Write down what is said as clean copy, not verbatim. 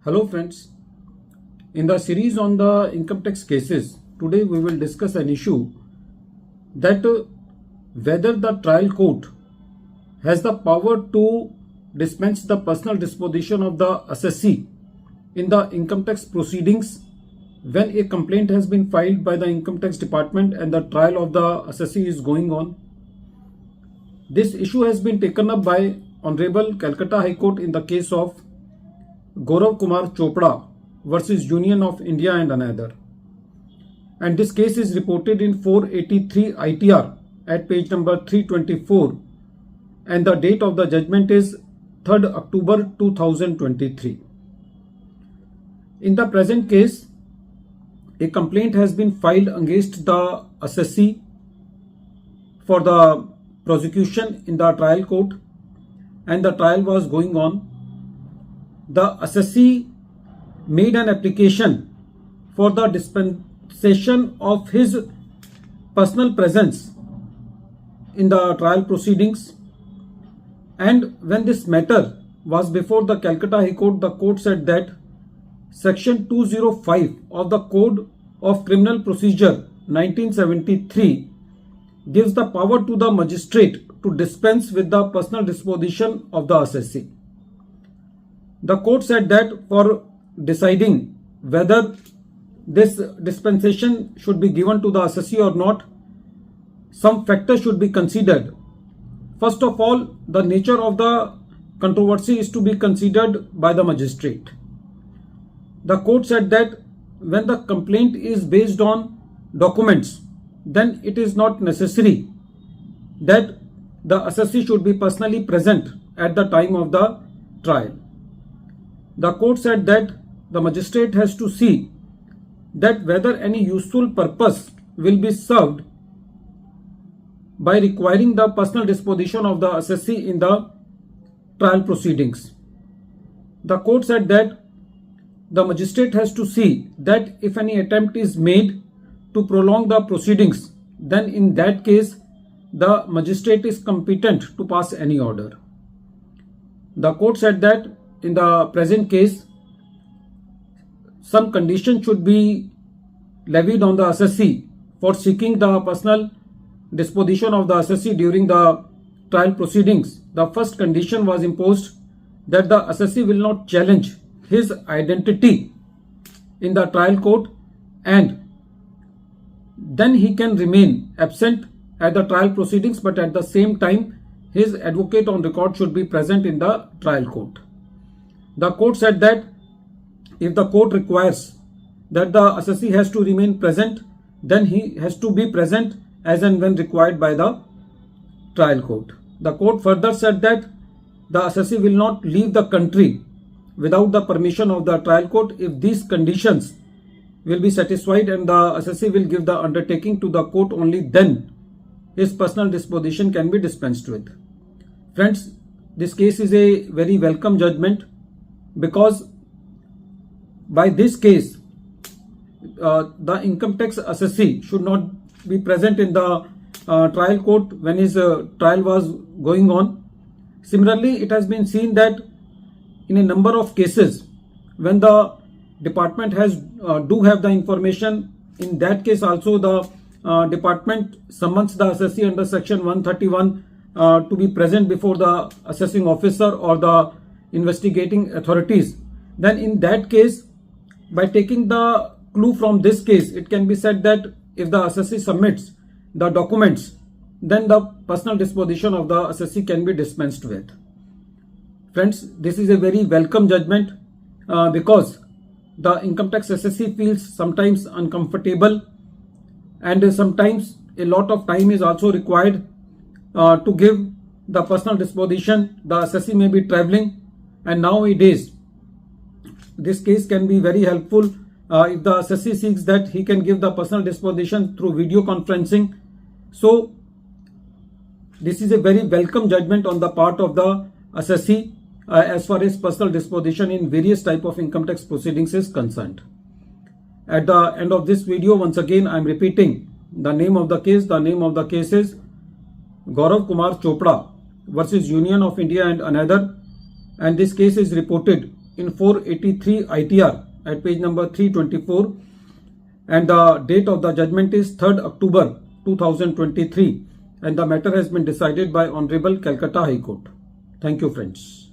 Hello friends, in the series on the income tax cases, today we will discuss an issue that whether the trial court has the power to dispense the personal disposition of the assessee in the income tax proceedings when a complaint has been filed by the income tax department and the trial of the assessee is going on. This issue has been taken up by Honorable Calcutta High Court in the case of Gaurav Kumar Chopra versus Union of India and another. And this case is reported in 483 ITR at page number 324 and the date of the judgment is 3rd October 2023. In the present case, a complaint has been filed against the assessee for the prosecution in the trial court and the trial was going on. The assessee made an application for the dispensation of his personal presence in the trial proceedings, and when this matter was before the Calcutta High Court, the court said that Section 205 of the Code of Criminal Procedure 1973 gives the power to the magistrate to dispense with the personal disposition of the assessee. The court said that for deciding whether this dispensation should be given to the assessee or not, some factors should be considered. First of all, the nature of the controversy is to be considered by the magistrate. The court said that when the complaint is based on documents, then it is not necessary that the assessee should be personally present at the time of the trial. The court said that the magistrate has to see that whether any useful purpose will be served by requiring the personal disposition of the assessee in the trial proceedings. The court said that the magistrate has to see that if any attempt is made to prolong the proceedings, then in that case the magistrate is competent to pass any order. The court said that in the present case, some condition should be levied on the assessee for seeking the personal disposition of the assessee during the trial proceedings. The first condition was imposed that the assessee will not challenge his identity in the trial court and then he can remain absent at the trial proceedings, but at the same time his advocate on record should be present in the trial court. The court said that if the court requires that the assessee has to remain present, then he has to be present as and when required by the trial court. The court further said that the assessee will not leave the country without the permission of the trial court if these conditions will be satisfied, and the assessee will give the undertaking to the court, only then his personal disposition can be dispensed with. Friends, this case is a very welcome judgment, because by this case the income tax assessee should not be present in the trial court when his trial was going on. Similarly, it has been seen that in a number of cases when the department has do have the information, in that case also the department summons the assessee under section 131 to be present before the assessing officer or the investigating authorities. Then in that case, by taking the clue from this case, it can be said that if the assessee submits the documents, then the personal disposition of the assessee can be dispensed with. Friends, this is a very welcome judgment because the income tax assessee feels sometimes uncomfortable and sometimes a lot of time is also required to give the personal disposition. The assessee may be traveling, and nowadays this case can be very helpful if the assessee seeks that he can give the personal disposition through video conferencing. So this is a very welcome judgment on the part of the assessee as far as personal disposition in various type of income tax proceedings is concerned. At the end of this video, once again I am repeating the name of the case. The name of the case is Gaurav Kumar Chopra versus Union of India and another, and this case is reported in 483 ITR at page number 324, and the date of the judgment is 3rd October 2023, and the matter has been decided by Honorable Calcutta High Court. Thank you, friends.